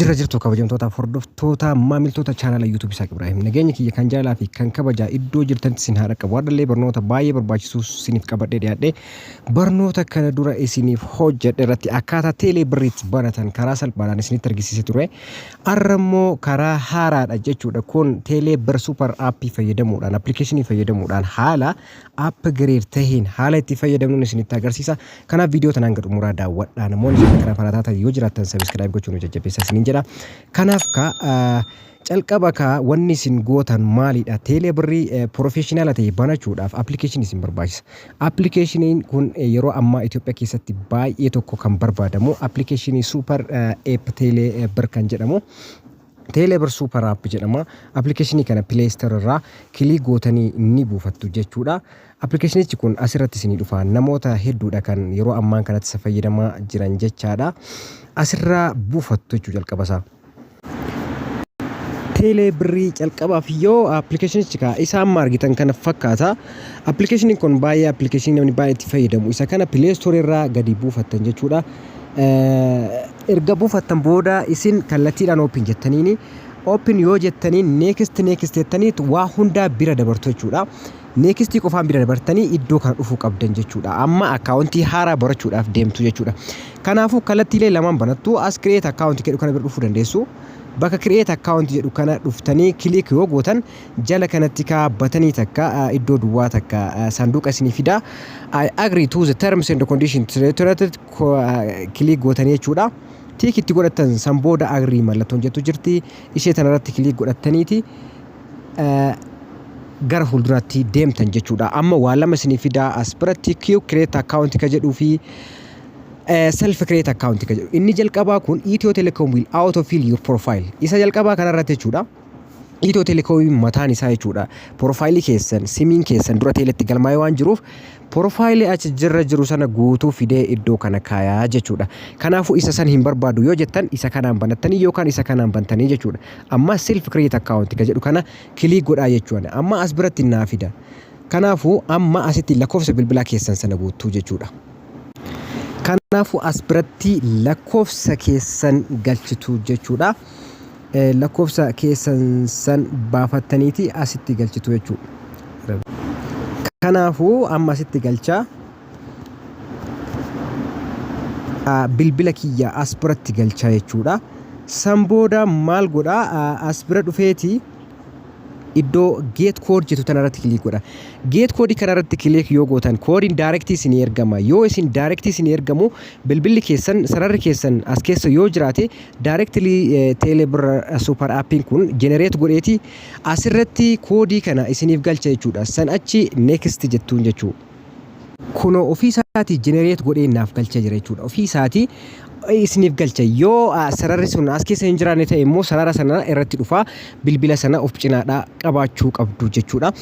Jirra jirtu kabajamtoota hordoftoota maamiltoota chaanala YouTube Isaaq Ibrahim nageenya kiyya kan jaalala fi kan kabaja iddoo jirtan sin haadha qabu wadallee barnoota baay'ee barbaachisu isiniif qabadhee dhiyaadhe barnoota kana dura isiniif hojjedhe irratti akkaataa teelee birriitti banatan karaa salphaadhaan isinitti argisiisee ture arrammoo karaa haaraadha jechuudha kun teelee bir super app fayyadamuudhaan applicationii fayyadamuudhaan haala upgrade tahiin haala itti fayyadamnuun isinitti agarsiisa kanaaf viidiyoo tanaan gad umuraa daawwadhaa namoonni kana faraataata yoo jiraattan subscribe gochuun jajjabeessa ninjera kanaaf ka calqaba ka wanni sin gootan maalidha teelee birrii professional ta'e banachuudhaaf application isin barbaachisa application kun yeroo amma Itoophiyaa keessatti baay'ee tokko kan barbaadamu application super app teelee bir kan jedhamu teelee bir super app jedhama application kana Play Store irraa kilik gootanii ni buufattu jechuudha application kun asirratti isin dhufa namoota hedduudha kan yeroo ammaan kanatti fayyadamaa jiran jechaadha asirraa buufattu jechuu jalqabasaa teelee birrii jalqabaaf yoo application ka isaan margitan kana fakkaata application kun baay'ee application namni baay'ee itti fayyadamu isa kana Play Store irraa gadi buufattan jechuudha erga buufattan booda isin kallattiidhaan open jettaniini open yoo jettaniin next jettaniit waa hundaa bira dabartu jechuudha next qofaan bira dabartanii iddoo kana dhufuu qabdan jechuudha amma accountii haaraa barachuudhaaf deemtu jechuudha kanaafuu kallattiilee lamaan banattu as create account jedhu kana bira dhufuu dandeessu bakka create account jedhu kana dhuftanii click yoo gootan jala kanatti kaabbatanii takka iddoo duwwaa takka sanduuqa isinii fida I agree to the terms and conditions related click gootanii jechuudha tiik itti godhatan san booda agree mallattoon jettu jirti ishee tanarratti click godhataniiti gara fuulduraatti deemtan jechuudha amma waa lama isinii fida as biratti create account ka jedhuu fi self create account ka jedhu inni jalqabaa kun Ethio Telecom will auto fill your profile isa jalqabaa kana irratti jechuudha Ethio Telecom mataan isaa jechuudha profile keessan simiin keessan dura teeletti galmaa'ee waan jiruuf profile achi jirra jiru sana guutuu fidee iddoo kana kaayaa jechuudha kanaafuu isa san hin barbaadu yoo jettan isa kanaan banattanii yookaan isa kanaan bantanii jechuudha amma self create account ka jedhu kana click godhaa jechuudha amma as biratti naa fida kanaafuu amma asitti lakkoofsa bilbilaa keessan sana guutuu jechuudha kanaafuu as biratti lakkoofsa keessan galchitu jechuudha lakkoofsa keessan san baafattaniiti asitti galchitu jechuudha kanaafuu amma asitti galchaa bilbila kiyya as biratti galchaa jechuudha san booda maal godhaa as bira dhufeeti iddoo get code jettu tanarratti click godha get code kanarratti click yoo gootan koodiin directly isin ergama yoo isin directly isin ergamu bilbilli keessan sararri keessan as keessa yoo jiraate directly teelee bir super appin kun generate godheeti asirratti koodii kana isiniif galcha jechuudha san achi next jettuun jechuudha kuno ofii isaatii generate godhee naaf galcha jira jechuudha ofii isaatii isiniif galcha yoo sararri sun as keessa hin jiraanne ta'e immoo sarara sana irratti dhufa bilbila sana of cinaadhaa qabaachuu qabdu jechuudha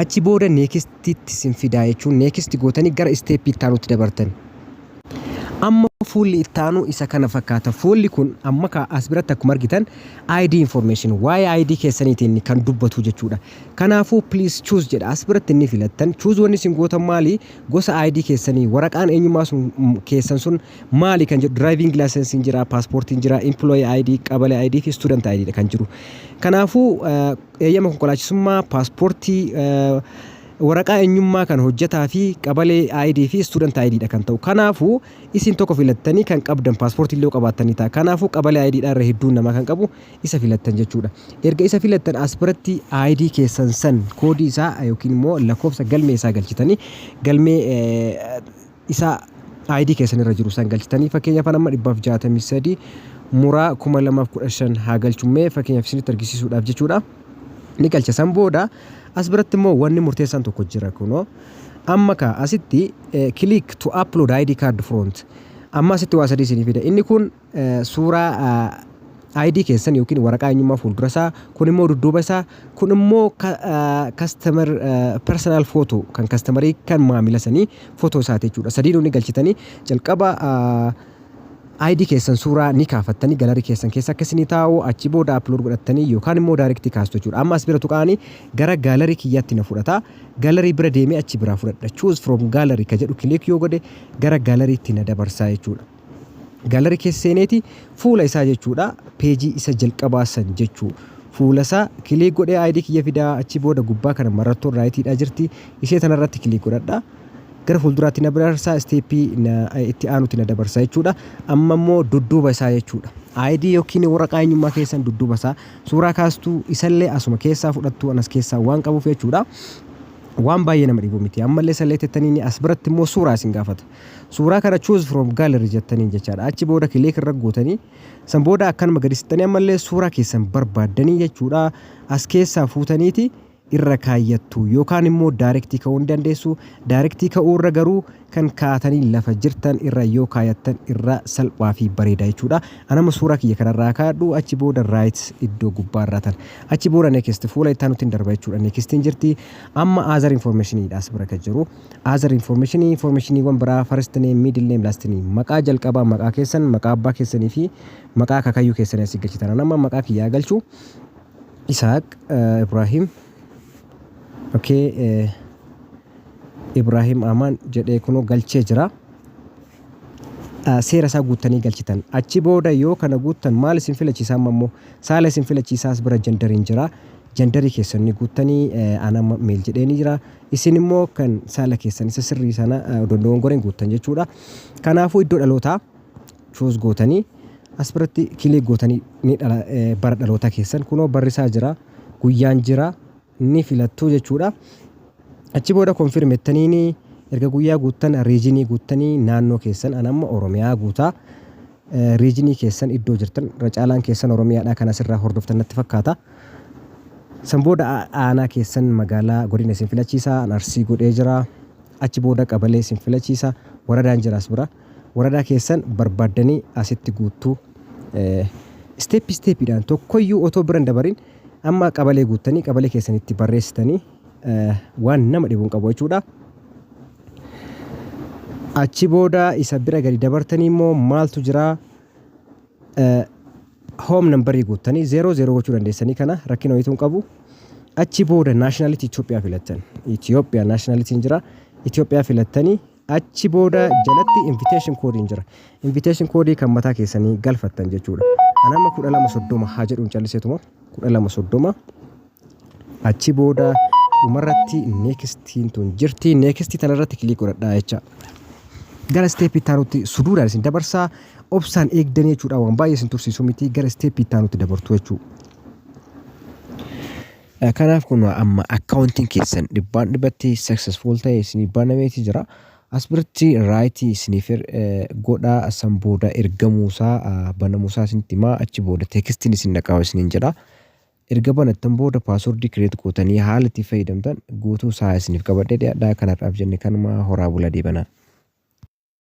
achi booda next isin fidaa jechuun next gootanii gara step ittaanutti dabartan amma fuulli ittaanu isa kana fakkaata fuulli kun amma ka as biratti akkuma argitan ID information waa'ee ID keessaniitiin kan dubbatu jechuudha kanaafuu please choose jedha as biratti inni filattan choose wanni isin gootan maali gosa ID keessanii waraqaan eenyummaa sun keessan sun maali kan jedhu driving license jira passport jira employee ID qabale ID fi student ID kan jiru kanaafuu eeyyama konkolaachisummaa passportii waraqaa eenyummaa kan hojjetaa fi qabalee ID fi student ID dha kan ta'u kanaafuu isin tokko filattanii kan qabdan passport illee qabaattanii ta'a kanaafuu qabalee ID dha irra hedduun nama kan qabu isa filattan jechuudha erga isa filattan as biratti ID keessan san koodii isaa yookiin immoo lakkoofsa galmee isaa galchitanii galmee isaa ID keessan irra jiru san galchitanii fakkeenyaaf amma 163 muraa 2015 haa galchummee fakkeenyaaf isinitti argisiisuudhaaf jechuudha ni galcha san booda as biratti immoo wanni murteessan tokko jira kuno amma ka asitti click to upload ID card front amma asitti waa sadii isinii fida inni kun suuraa ID keessan yookiin waraqaa eenyummaa fuuldura isaa kun immoo dudduuba isaa kun immoo customer personal photo kan customerii kan maamila sanii photo isaati jechuudha sadiin inni galchitanii jalqaba ID keessan suuraa ni kaafattanii galarii keessan keessa akkasini taa'u achi booda upload godhattanii yookaan immoo direct kaastu jechuudha amma as bira tuqaanii gara galarii kiyyaatti na fudhata galarii bira deemee achi bira fudhadha choose from gallery ka jedhu click yoo godhe gara galariitti na dabarsaa jechuudha Gaalarii keessa seeneeti fuula isaa jechuudha peejii isa jalqabaa san jechuu fuula isaa kilik godhee ID kiyya fidaa achi booda gubbaa kana marattoon raayitiidha jirti ishee tanarratti kilik godhadha gara fuulduraatti na dabarsaa isteeppii itti aanutti na dabarsaa jechuudha amma immoo dudduuba isaa jechuudha ID yookiin waraqaa eenyummaa keessan dudduuba isaa suuraa kaastuu isallee asuma keessaa fudhattuu anas keessaa waan qabuuf jechuudha waan baay'ee nama dhibu miti ammallee salleetettanii as biratti immoo suuraa isin gaafata suuraa kana choose from gallery jettanii jechaadha achi booda kilik irra gootanii san booda akkanuma gadisittanii ammallee suuraa keessan barbaaddanii jechuudha as keessaa fuutaniiti irra kaayyattu yookaan immoo daayirektii ka'uu ni dandeessu daayirektii ka'uu irra garuu kan kaatanii lafa jirtan irra yoo kaayattan irra salphaa fi bareeda jechuudha anama suuraa kiyya kanarraa kaadhu achi booda raayit iddoo gubbaa irraa tan achi booda neekist fuula itti aanutti darba jechuudha neekistiin jirti amma aazar infoormeeshiniidhaas bira kan jiru aazar infoormeeshiniiwwan biraa first name middle name last name maqaa jalqabaa maqaa keessan maqaa abbaa keessanii fi maqaa akaakayyuu keessanii asii galchitan nama maqaa kiyyaa galchuu Isaaq Ibrahim Ibrahim Aman jedhee kunoo galchee jira seera isaa guuttanii galchitan achi booda yoo kana guuttan maal isin filachiisaa ammoo saala isin filachiisaas bira jandariin jira jandarii keessan ni guuttanii anama meel jedheeni jira isin immoo kan saala keessan isa sirrii sana dondongoreen guuttan jechuudha kanaafuu iddoo dhalootaa choose gootanii as biratti kilik gootanii ni bara dhalootaa keessan kunoo barrisaa jira guyyaan jira ni filattuu jechuudha achi booda konfirmettaniini erga guyyaa guuttan riijinii guuttanii naannoo keessan anamma oromiyaa guutaa riijinii keessan iddoo jirtan racaalaan keessan oromiyaadha kan asirraa hordoftan natti fakkaata san booda aanaa keessan magaalaa godina isin filachiisaa arsii godhee jira achi booda qabalee isin filachiisa waradaan jiraas bira waradaa keessan barbaaddanii asitti guuttuu steeppiidhaan tokkoyyuu otoo biran dabarin amma qabalee guuttanii qabalee keessanitti barreessitanii waan nama dhibuun qabu jechuudha achi booda isa bira gadi dabartanii immoo maaltu jira home numberii guuttanii 00 gochuu dandeessanii kana rakkina wayituun qabu achi booda nationality Itoophiyaa filattan Itoophiyaa nationalitiin jira Itoophiyaa filattanii achi booda jalatti invitation code jira invitation code kan mataa keessanii galfattan jechuudha anama 1230 haa jedhuun calliseetuma 1230 achi booda umarratti neekistiin tun jirti neekistii tanarratti kilik godhadhaa jecha gara steepii taanutti suduudhaan isin dabarsaa obsaan eegdanii jechuudha waan baay'ee isin tursiisu miti gara steepii taanutti dabartu jechuudha kanaaf kun amma akkaawuntiin keessan dhibbaan dhibbatti successful ta'e isin banameeti jira as biratti raayitii isiniif godhaa san booda ergamuusaa banamuusaa isinitti himaa achi booda teekstiin isin naqaa isiniin jedha erga banattan booda paaswordii kireet gootanii haala itti fayyadamtan guutuu isaa isiniif qabadhee dhiyaadhaa kanarraaf jenne kanuma horaa bulaa deebanaa